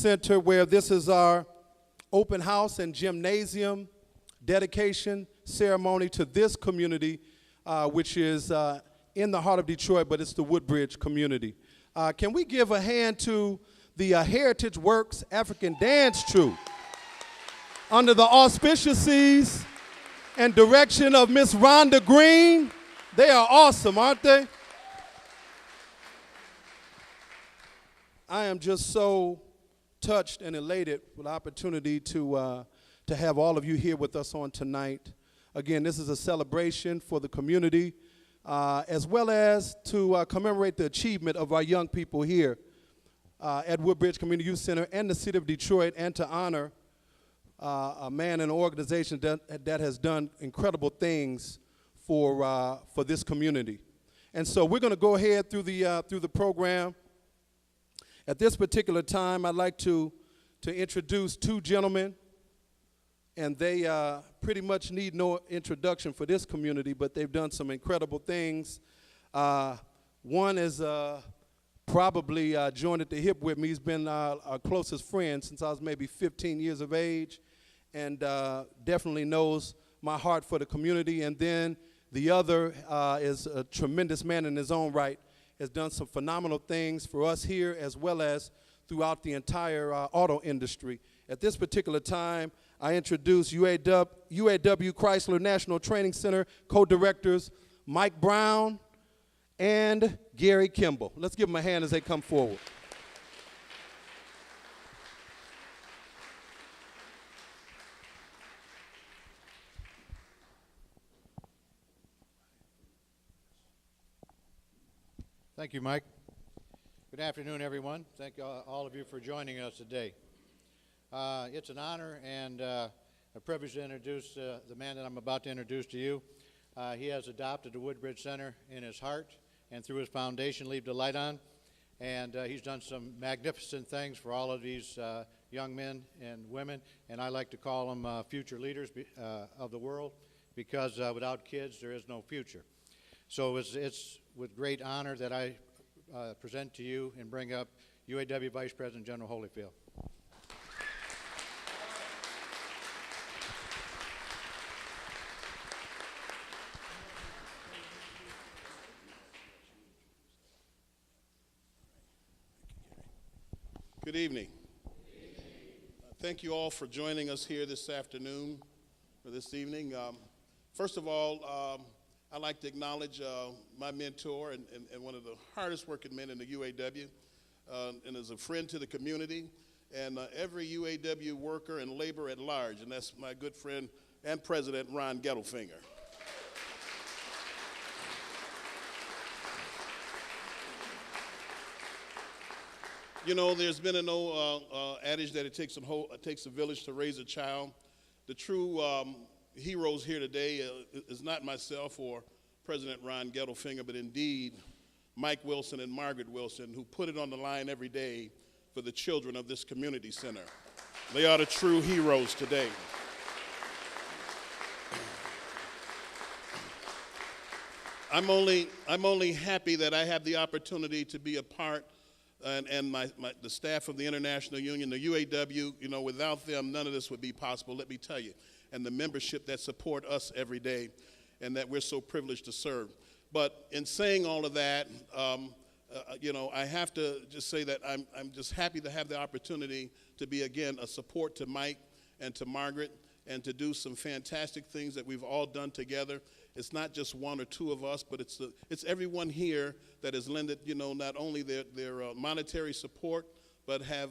Center, where this is our open house and gymnasium dedication ceremony to this community, which is in the heart of Detroit, but it's the Woodbridge community. Can we give a hand to the Heritage Works African Dance Troupe under the auspices and direction of Miss Rhonda Green? They are awesome, aren't they? I am just so touched and elated with the opportunity to have all of you here with us on tonight. Again, this is a celebration for the community, as well as to commemorate the achievement of our young people here at Woodbridge Community Youth Center and the city of Detroit, and to honor a man and an organization that has done incredible things for this community. And so we're going to go ahead through the program. At this particular time, I'd like to introduce two gentlemen, and they pretty much need no introduction for this community, but they've done some incredible things. One is probably joined at the hip with me. He's been our closest friend since I was maybe 15 years of age, and definitely knows my heart for the community. And then the other is a tremendous man in his own right, has done some phenomenal things for us here as well as throughout the entire auto industry. At this particular time, I introduce UAW Chrysler National Training Center co-directors Mike Brown and Gary Kimball. Let's give them a hand as they come forward. Thank you, Mike. Good afternoon, everyone. Thank all of you for joining us today. It's an honor and a privilege to introduce the man that I'm about to introduce to you. He has adopted the Woodbridge Center in his heart, and through his foundation, Leave the Light On. And he's done some magnificent things for all of these young men and women, and I like to call them future leaders of the world, because without kids, there is no future. So it's with great honor that I present to you and bring up UAW Vice President General Holyfield. Good evening. Thank you all for joining us here this afternoon or this evening. First of all, I'd like to acknowledge my mentor and one of the hardest working men in the UAW, and is a friend to the community, and every UAW worker and labor at large, and that's my good friend and President Ron Gettelfinger. You know, there's been an old adage that it takes a village to raise a child. The true heroes here today is not myself or President Ron Gettelfinger, but indeed Mike Wilson and Margaret Wilson, who put it on the line every day for the children of this community center. They are the true heroes today. I'm only happy that I have the opportunity to be a part, and the staff of the International Union, the UAW. You know, without them, none of this would be possible, let me tell you. And the membership that support us every day, and that we're so privileged to serve. But in saying all of that, you know, I have to just say that I'm just happy to have the opportunity to be, again, a support to Mike and to Margaret, and to do some fantastic things that we've all done together. It's not just one or two of us, but it's everyone here that has lended, you know, not only their monetary support, but has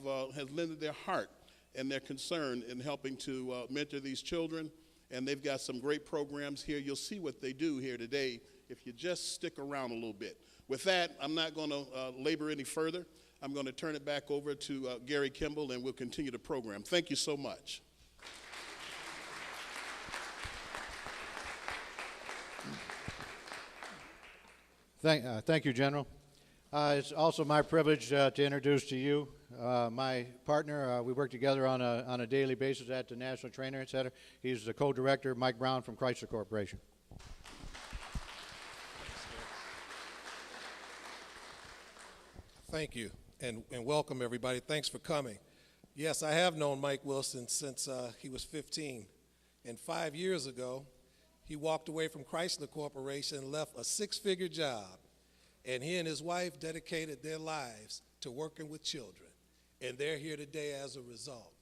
lended their heart and their concern in helping to mentor these children. And they've got some great programs here. You'll see what they do here today if you just stick around a little bit. With that, I'm not going to labor any further. I'm going to turn it back over to Gary Kimball, and we'll continue the program. Thank you so much. Thank you, General. It's also my privilege to introduce to you my partner. We work together on a daily basis at the National Training Center. He's the co-director, Mike Brown from Chrysler Corporation. Thank you, and welcome everybody. Thanks for coming. Yes, I have known Mike Wilson since he was 15. And 5 years ago, he walked away from Chrysler Corporation and left a six-figure job. And he and his wife dedicated their lives to working with children. And they're here today as a result.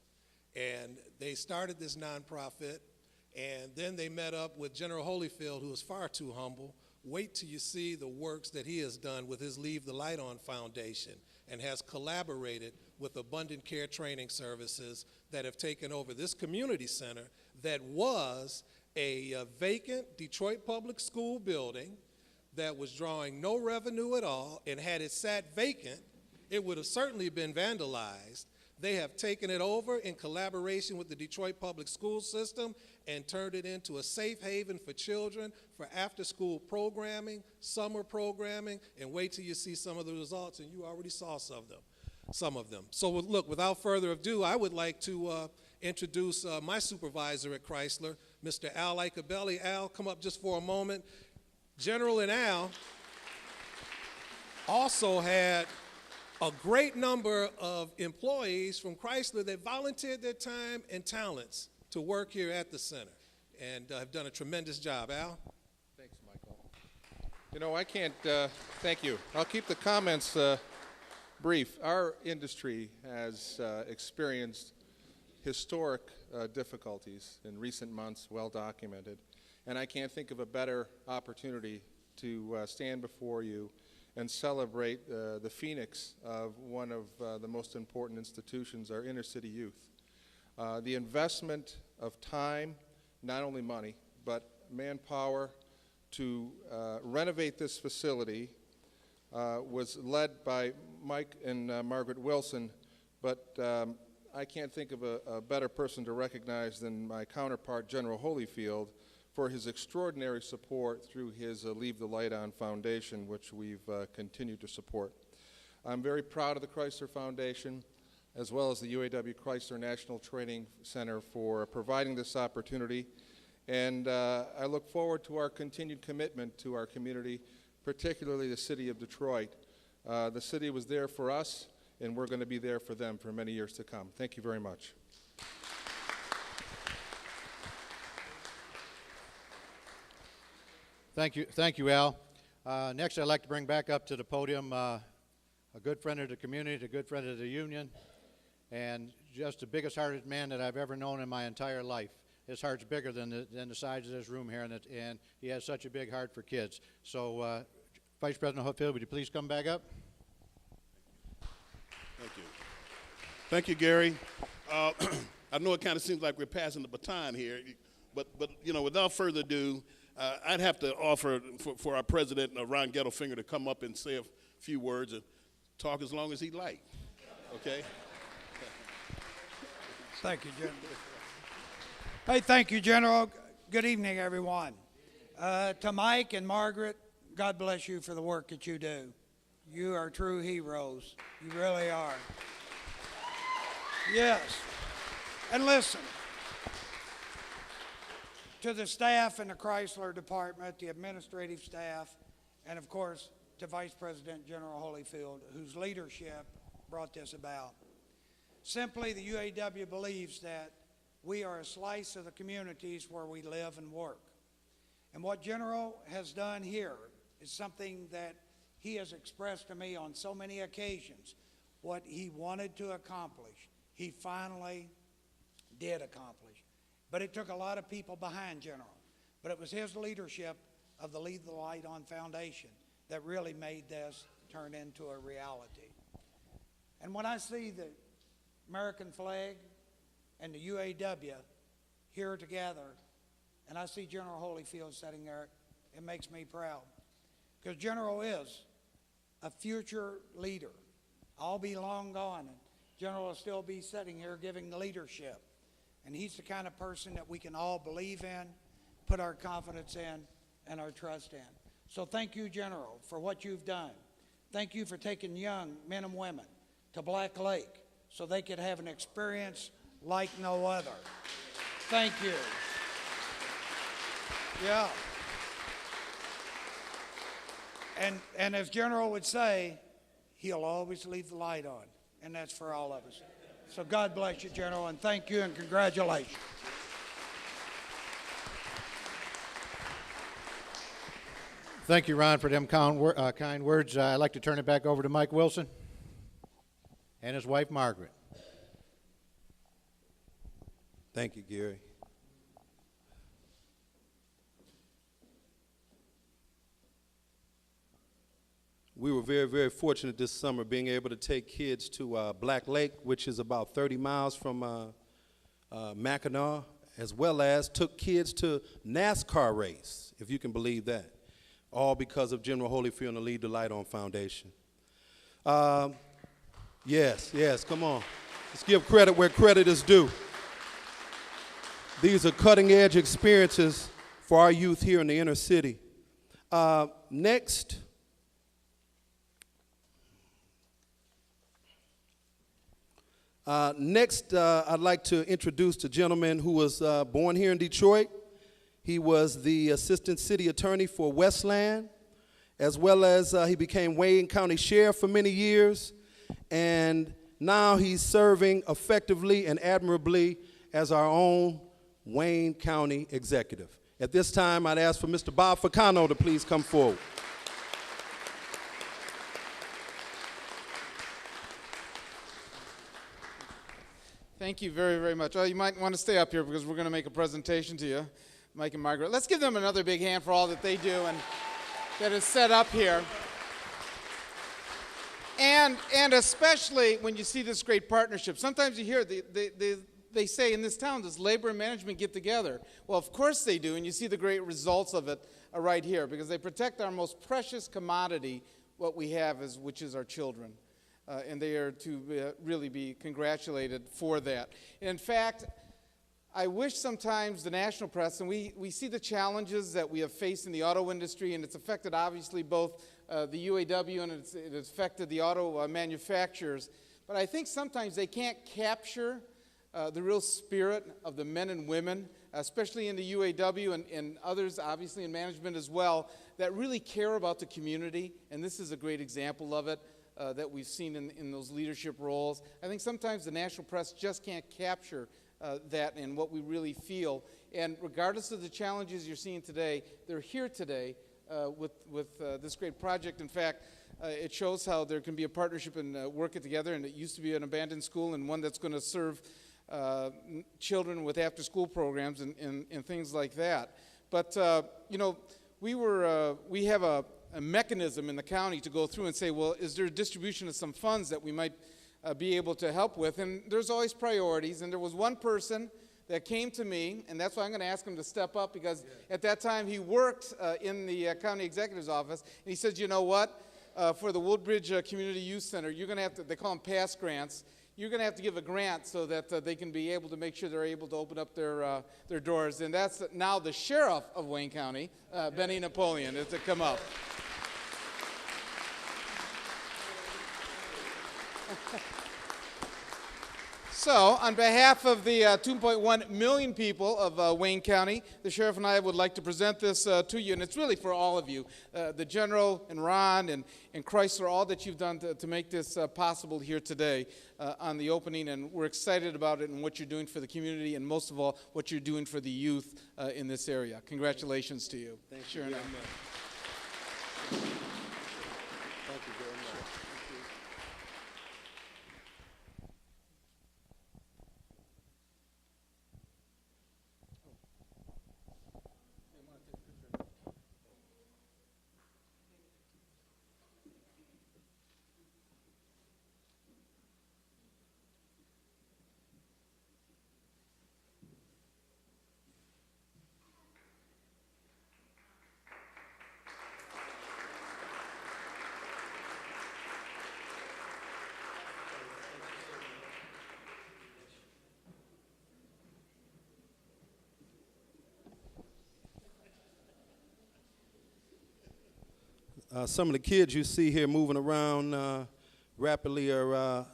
And they started this nonprofit, and then they met up with General Holyfield, who was far too humble. Wait till you see the works that he has done with his Leave the Light On Foundation, and has collaborated with Abundant Care Training Services that have taken over this community center that was a vacant Detroit Public School building that was drawing no revenue at all, and had it sat vacant, it would have certainly been vandalized. They have taken it over in collaboration with the Detroit Public School System and turned it into a safe haven for children for after-school programming, summer programming, and wait till you see some of the results, and you already saw some of them. So look, without further ado, I would like to introduce my supervisor at Chrysler, Mr. Al Icabelli. Al, come up just for a moment. General and Al also had a great number of employees from Chrysler that volunteered their time and talents to work here at the center, and have done a tremendous job. Al? Thanks, Michael. You know, I can't, thank you. I'll keep the comments brief. Our industry has experienced historic difficulties in recent months, well documented, and I can't think of a better opportunity to stand before you and celebrate the phoenix of one of the most important institutions, our inner city youth. The investment of time, not only money, but manpower to renovate this facility was led by Mike and Margaret Wilson, but I can't think of a better person to recognize than my counterpart, General Holyfield, for his extraordinary support through his Leave the Light On Foundation, which we've continued to support. I'm very proud of the Chrysler Foundation, as well as the UAW Chrysler National Training Center, for providing this opportunity. And I look forward to our continued commitment to our community, particularly the city of Detroit. The city was there for us, and we're going to be there for them for many years to come. Thank you very much. Thank you, Al. Next, I'd like to bring back up to the podium a good friend of the community, a good friend of the union, and just the biggest-hearted man that I've ever known in my entire life. His heart's bigger than the size of this room here, and he has such a big heart for kids. So, Vice President Holyfield, would you please come back up? Thank you. Thank you, Gary. I know it kind of seems like we're passing the baton here, but you know, without further ado, I'd have to offer for our president, Ron Gettelfinger, to come up and say a few words and talk as long as he'd like. Okay? Thank you, General. Hey, thank you, General. Good evening, everyone. To Mike and Margaret, God bless you for the work that you do. You are true heroes. You really are. Yes. And listen, to the staff in the Chrysler department, the administrative staff, and of course to Vice President General Holyfield, whose leadership brought this about. Simply, the UAW believes that we are a slice of the communities where we live and work. And what General has done here is something that he has expressed to me on so many occasions. What he wanted to accomplish, he finally did accomplish. But it took a lot of people behind General. But it was his leadership of the Leave the Light On Foundation that really made this turn into a reality. And when I see the American flag and the UAW here together, and I see General Holyfield sitting there, it makes me proud. Because General is a future leader. I'll be long gone, and General will still be sitting here giving leadership. And he's the kind of person that we can all believe in, put our confidence in, and our trust in. So thank you, General, for what you've done. Thank you for taking young men and women to Black Lake so they could have an experience like no other. Thank you. Yeah. And as General would say, he'll always leave the light on, and that's for all of us. So God bless you, General, and thank you and congratulations. Thank you, Ron, for them kind words. I'd like to turn it back over to Mike Wilson and his wife, Margaret. Thank you, Gary. We were very, very fortunate this summer being able to take kids to Black Lake, which is about 30 miles from Mackinac, as well as took kids to NASCAR race, if you can believe that, all because of General Holyfield and the Lead the Light On Foundation. Yes, come on. Let's give credit where credit is due. These are cutting-edge experiences for our youth here in the inner city. Next, I'd like to introduce the gentleman who was born here in Detroit. He was the assistant city attorney for Westland, as well as he became Wayne County Sheriff for many years, and now he's serving effectively and admirably as our own Wayne County Executive. At this time, I'd ask for Mr. Bob Ficano to please come forward. Thank you very, very much. Oh, you might want to stay up here because we're going to make a presentation to you, Mike and Margaret. Let's give them another big hand for all that they do and that is set up here. And especially when you see this great partnership. Sometimes you hear they say in this town, does labor and management get together? Well, of course they do, and you see the great results of it right here because they protect our most precious commodity, what we have, which is our children. And they are to really be congratulated for that. In fact, I wish sometimes the national press, and we see the challenges that we have faced in the auto industry, and it's affected obviously both the UAW and it's affected the auto manufacturers, but I think sometimes they can't capture the real spirit of the men and women, especially in the UAW and others obviously in management as well, that really care about the community, and this is a great example of it. That we've seen in those leadership roles. I think sometimes the national press just can't capture that and what we really feel. And regardless of the challenges you're seeing today, they're here today with this great project. In fact, it shows how there can be a partnership and work it together, and it used to be an abandoned school and one that's going to serve children with after-school programs and things like that. But, you know, we have a mechanism in the county to go through and say, well, is there a distribution of some funds that we might be able to help with? And there's always priorities, and there was one person that came to me, and that's why I'm going to ask him to step up, because at that time he worked in the county executive's office, and he said, you know what, for the Woodbridge Community Youth Center, you're going to have to, they call them past grants, you're going to have to give a grant so that they can be able to make sure they're able to open up their doors. And that's now the sheriff of Wayne County, Benny Napoleon, is to come up. So, on behalf of the 2.1 million people of Wayne County, the sheriff and I would like to present this to you, and it's really for all of you, the General and Ron and Chrysler, all that you've done to make this possible here today on the opening, and we're excited about it and what you're doing for the community, and most of all, what you're doing for the youth in this area. Congratulations to you. Thank you very much. Thank you very much. Some of the kids you see here moving around rapidly are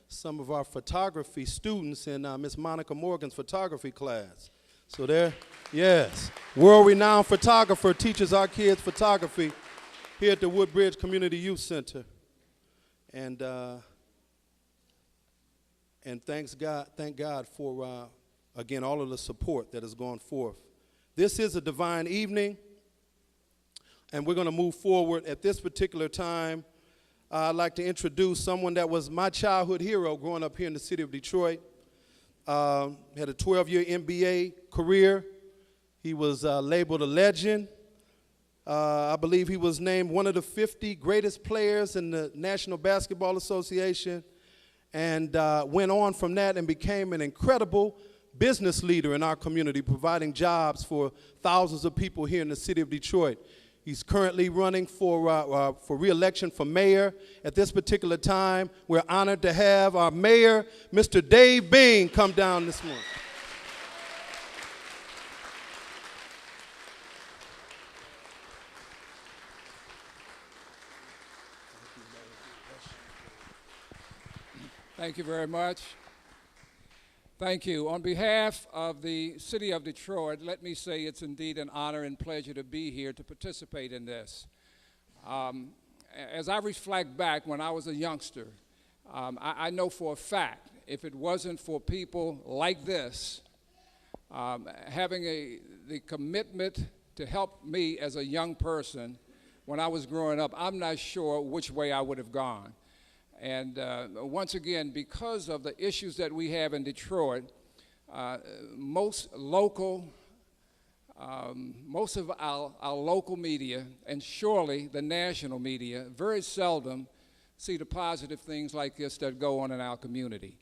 some of our photography students in Miss Monica Morgan's photography class. So they're, yes, world-renowned photographer teaches our kids photography here at the Woodbridge Community Youth Center. And And thank God for, again, all of the support that has gone forth. This is a divine evening, and we're going to move forward. At this particular time, I'd like to introduce someone that was my childhood hero growing up here in the city of Detroit. Had a 12-year NBA career. He was labeled a legend. I believe he was named one of the 50 greatest players in the National Basketball Association, and went on from that and became an incredible business leader in our community, providing jobs for thousands of people here in the city of Detroit. He's currently running for re-election for mayor. At this particular time, we're honored to have our mayor, Mr. Dave Bean, come down this morning. Thank you very much. Thank you. On behalf of the City of Detroit, let me say it's indeed an honor and pleasure to be here to participate in this. As I reflect back when I was a youngster, I know for a fact if it wasn't for people like this, having the commitment to help me as a young person when I was growing up, I'm not sure which way I would have gone. And once again, because of the issues that we have in Detroit, most of our local media, and surely the national media, very seldom see the positive things like this that go on in our community.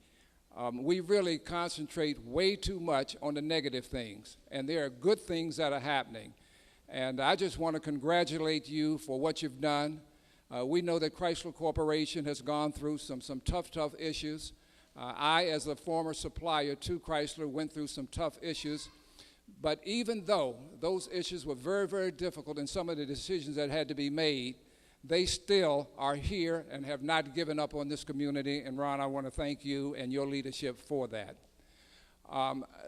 We really concentrate way too much on the negative things, and there are good things that are happening. And I just want to congratulate you for what you've done. We know that Chrysler Corporation has gone through some tough issues. I, as a former supplier to Chrysler, went through some tough issues. But even though those issues were very, very difficult in some of the decisions that had to be made, they still are here and have not given up on this community. And Ron, I want to thank you and your leadership for that.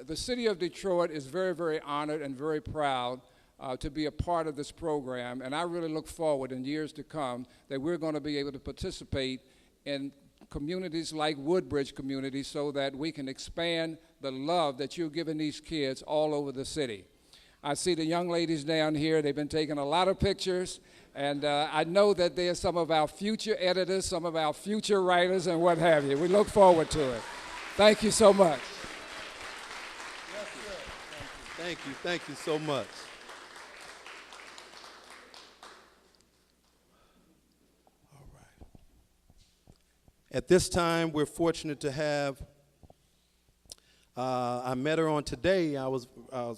The city of Detroit is very, very honored and very proud to be a part of this program, and I really look forward in years to come that we're going to be able to participate in communities like Woodbridge community so that we can expand the love that you're giving these kids all over the city. I see the young ladies down here. They've been taking a lot of pictures, and I know that they're some of our future editors, some of our future writers, and what have you. We look forward to it. Thank you so much. Yes, sir. Thank you. Thank you so much. At this time, we're fortunate to have, I met her on today. I was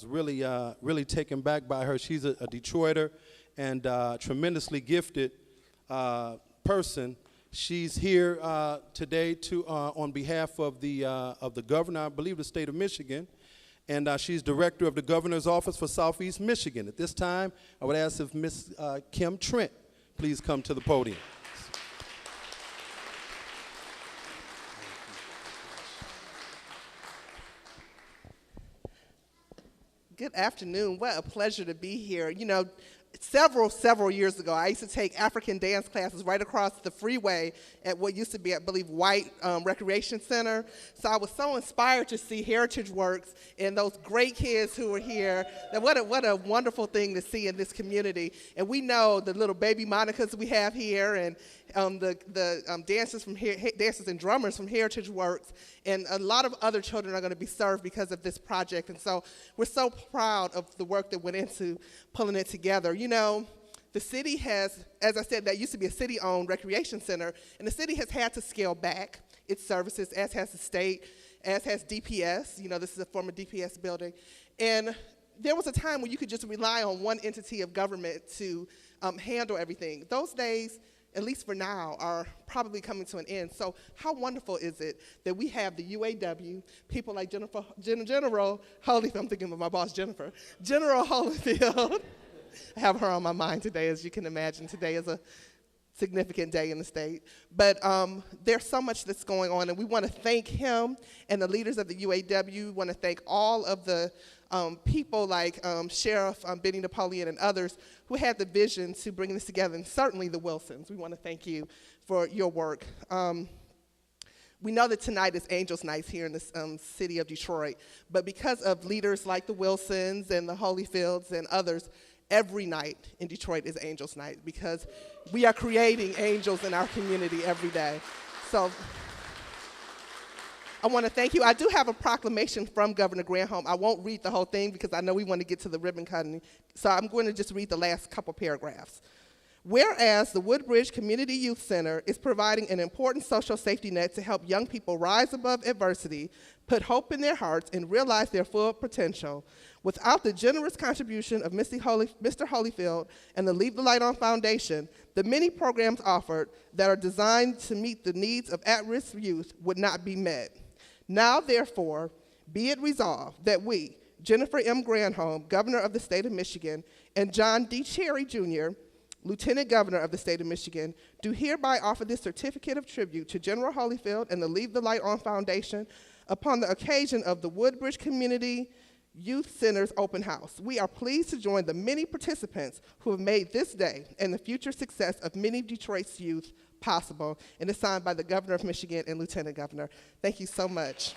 really taken back by her. She's a Detroiter and tremendously gifted person. She's here today on behalf of the governor, I believe the state of Michigan, and she's director of the governor's office for Southeast Michigan. At this time, I would ask if Ms. Kim Trent please come to the podium. Good afternoon. What a pleasure to be here. You know, several years ago, I used to take African dance classes right across the freeway at what used to be, I believe, White Recreation Center. So I was so inspired to see Heritage Works and those great kids who were here. What a wonderful thing to see in this community. And we know the little baby Monicas we have here, and the dancers from here, dancers and drummers from Heritage Works, and a lot of other children are going to be served because of this project. And so we're so proud of the work that went into pulling it together. You know, the city has, as I said, that used to be a city-owned recreation center, and the city has had to scale back its services, as has the state, as has DPS. You know, this is a former DPS building. And there was a time when you could just rely on one entity of government to handle everything. Those days, at least for now, are probably coming to an end. So how wonderful is it that we have the UAW, people like General Holyfield, I'm thinking of my boss, General Holyfield. I have her on my mind today, as you can imagine. Today is a significant day in the state. But there's so much that's going on, and we want to thank him and the leaders of the UAW. We want to thank all of the people like Sheriff Benny Napoleon and others who had the vision to bring this together, and certainly the Wilsons. We want to thank you for your work. we know that tonight is Angels Night here in the city of Detroit, but because of leaders like the Wilsons and the Holyfields and others, every night in Detroit is Angels Night because we are creating angels in our community every day. So I want to thank you. I do have a proclamation from Governor Granholm. I won't read the whole thing because I know we want to get to the ribbon cutting, so I'm going to just read the last couple paragraphs. Whereas the Woodbridge Community Youth Center is providing an important social safety net to help young people rise above adversity, put hope in their hearts, and realize their full potential. Without the generous contribution of Mr. Holyfield and the Leave the Light On Foundation, the many programs offered that are designed to meet the needs of at-risk youth would not be met. Now, therefore, be it resolved that we, Jennifer M. Granholm, Governor of the State of Michigan, and John D. Cherry, Jr., Lieutenant Governor of the State of Michigan, do hereby offer this certificate of tribute to General Holyfield and the Leave the Light On Foundation upon the occasion of the Woodbridge Community Youth Center's open house. We are pleased to join the many participants who have made this day and the future success of many Detroit's youth possible, and is signed by the Governor of Michigan and Lieutenant Governor. Thank you so much.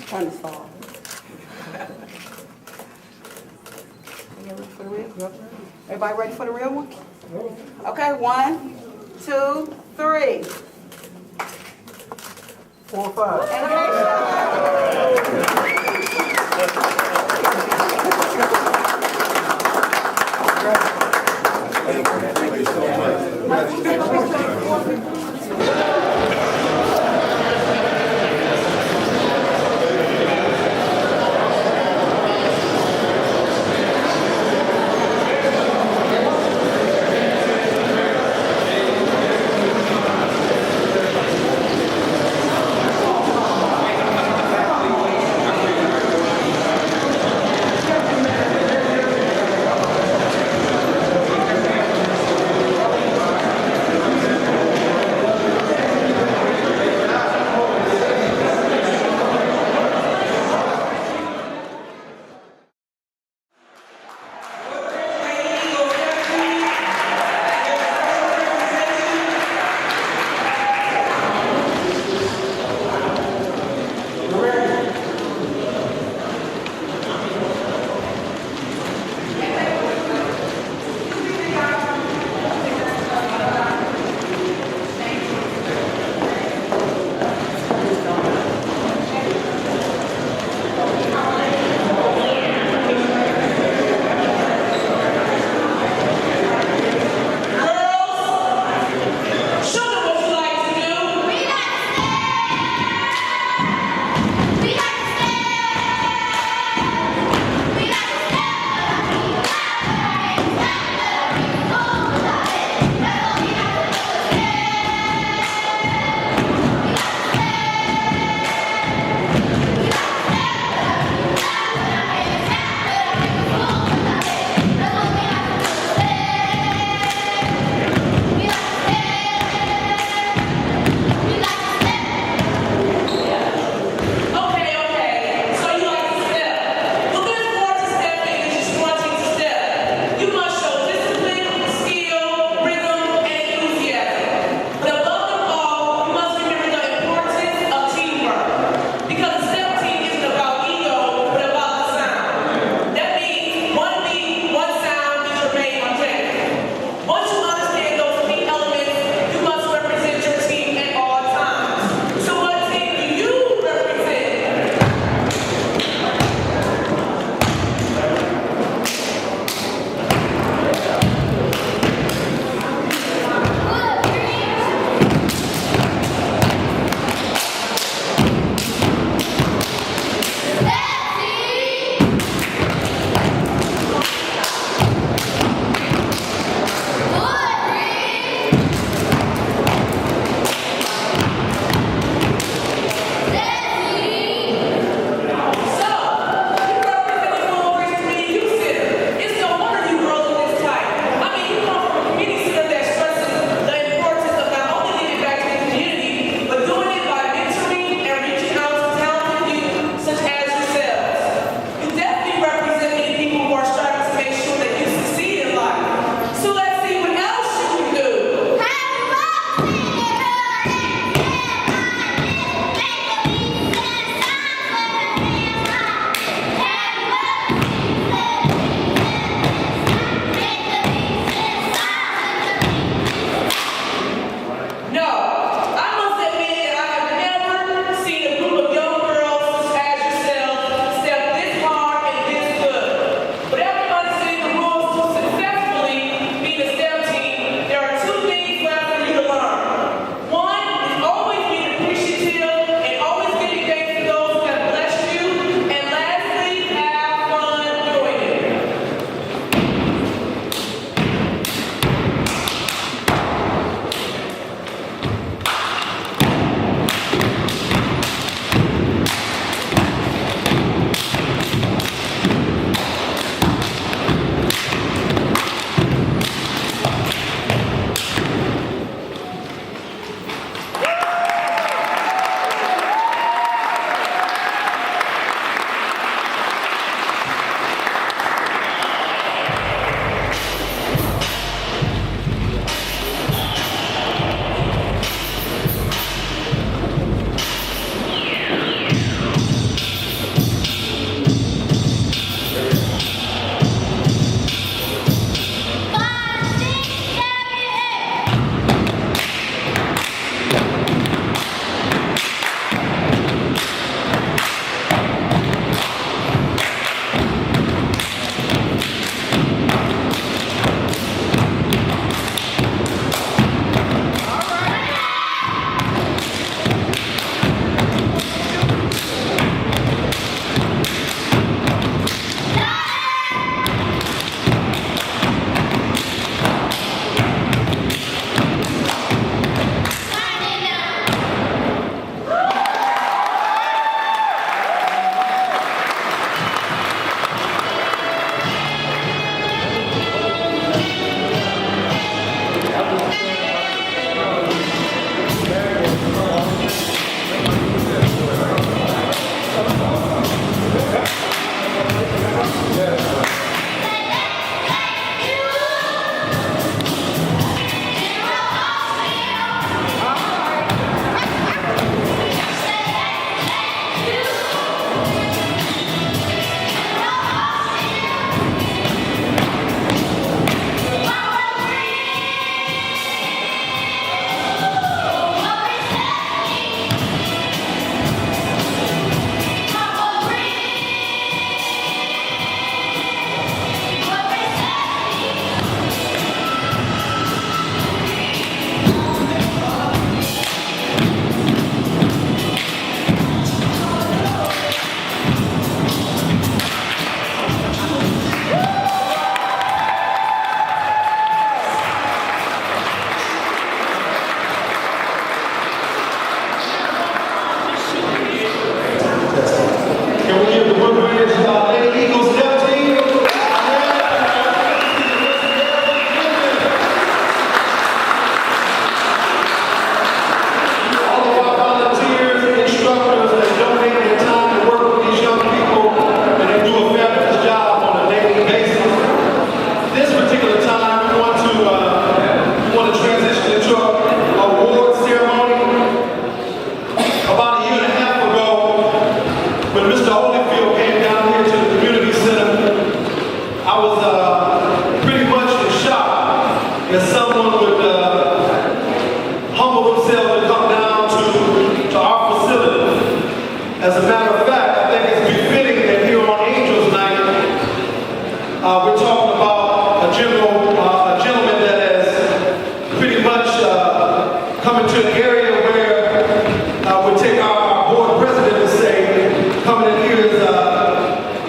Turn this off. Everybody ready for the real one? Okay, 1, 2, 3. 4, 5. Thank you so much.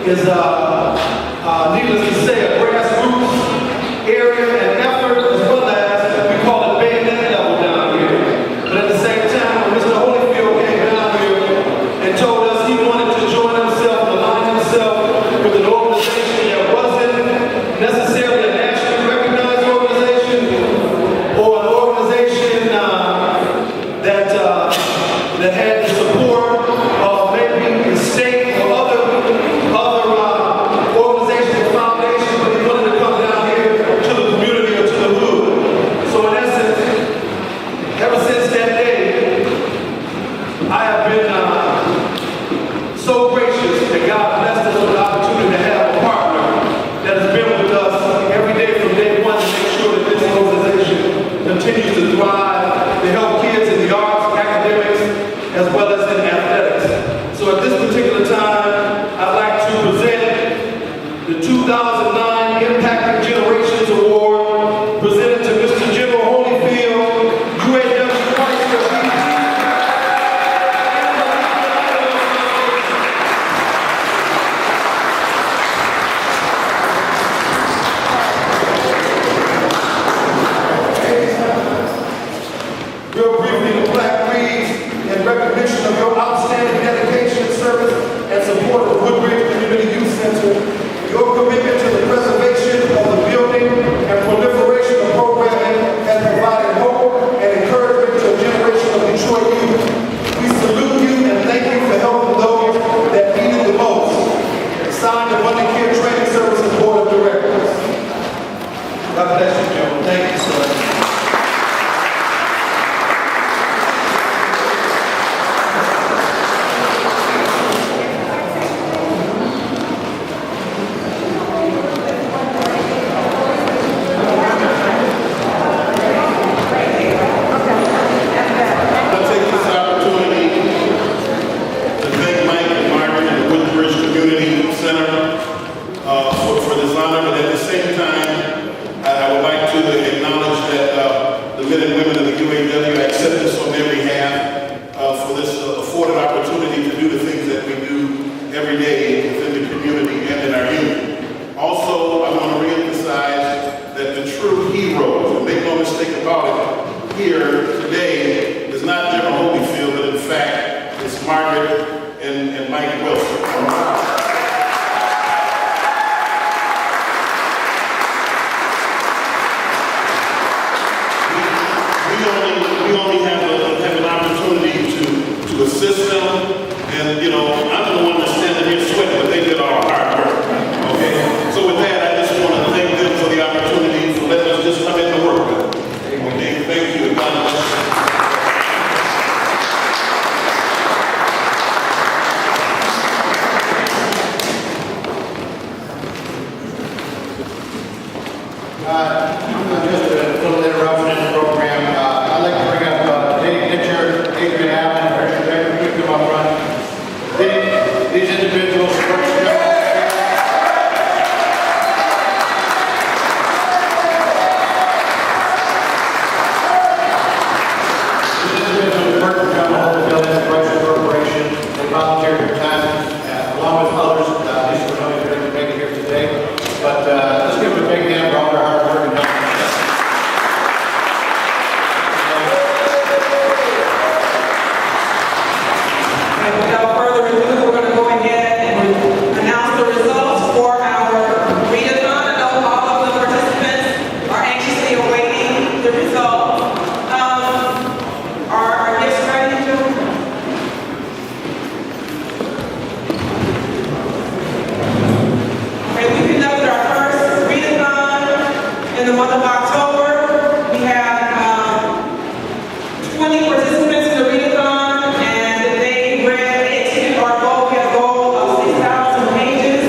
is, needless to say, a grassroots area and effort, as well as we call it bayonet level down here. But at the same time, when Mr. Holyfield came down here and told us he wanted to join himself, align himself with an organization that wasn't necessarily a nationally recognized organization or an organization that had the support of maybe the state or other organizations or foundations, but he wanted to come down here to the community or to the hood. So in essence, ever since that day, I have been so gracious that God blessed us with the opportunity to have a partner that has been with us every day from day one to make sure that this organization continues to thrive, to help kids in the arts, academics, as well as in athletics. So at this particular time, I'd like to present the 2009 Impacting Generations Award presented to Mr. General Holyfield, UAW Chrysler. Real briefly, the plaque reads, in recognition of your outstanding dedication, service, and support of the Woodbridge Community Youth Center, your commitment to the preservation of the building and proliferation of programming has provided hope and encouragement to a generation of Detroit youth. We salute you and thank you for helping those that need it the most. Signed, the Monday Care Training Services Board of Directors. God bless you, Joe. Thank you, sir. I take this opportunity to thank Mike and Margaret and the Woodbridge Community Center for this honor, but at the same time, I would like to acknowledge that the men and women of the UAW accept this on their behalf for this afforded opportunity to do the things that we do every day within the community and in our youth. Also, I want to reemphasize that the true heroes, and make no mistake about it, here today is not General Holyfield, but in fact, it's Margaret and Mike Wilson. We only have an opportunity to assist them, and you know, I'm the one that's standing here sweating, but they did all the hard work. Okay, so with that, I just want to thank them for the opportunity for letting us just come in and work with them. Okay, thank you. God bless you. Just a little interruption in the program. I'd like to bring up Dave Pitcher, Adrian Allen, Richard Becker, you come up front. These individuals work together. These individuals work for General Holyfield Chrysler Corporation. They volunteer their time along with others. These are really good to make it here today. But let's give them a big hand for all their hard work and help. And without further ado, we're going to go ahead and announce the results for our readathon. I know all of the participants are anxiously awaiting the results. Are our gifts ready, Joe? Okay, we conducted our first readathon in the month of October. We had 20 participants in the readathon, and they exceeded our goal. We had a goal of 6,000 pages.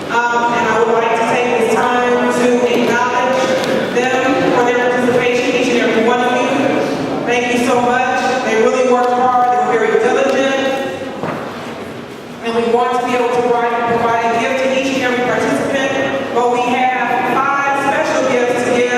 And I would like to take this time to acknowledge them for their participation, each and every one of you. Thank you so much. They really worked hard. They were very diligent. And we want to be able to provide a gift to each and every participant, but we have 5 special gifts to give